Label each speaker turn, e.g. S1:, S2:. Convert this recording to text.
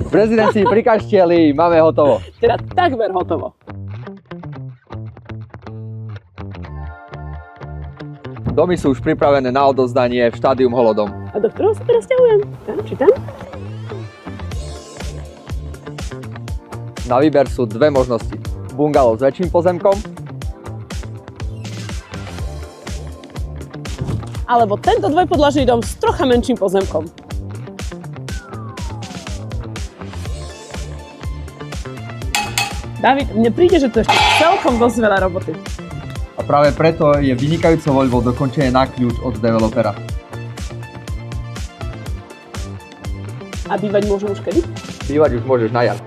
S1: V rezidencii pri Kaštieli máme hotovo.
S2: Teda takmer hotovo.
S1: Domy sú už pripravené na odovzdanie v štádium holodom.
S2: A do ktorého sa teraz ťahujem? Tam či tam?
S1: Na výber sú dve možnosti. Bungalow s väčším pozemkom
S2: Alebo tento dvojpodlažný dom s trocha menším pozemkom. David, mne príde, že tu ešte celkom dosť veľa roboty.
S1: a práve preto je vynikajúcou voľbou dokončenie na kľúč od developera.
S2: A bývať môžem už kedy?
S1: Bývať už môžeš na jar.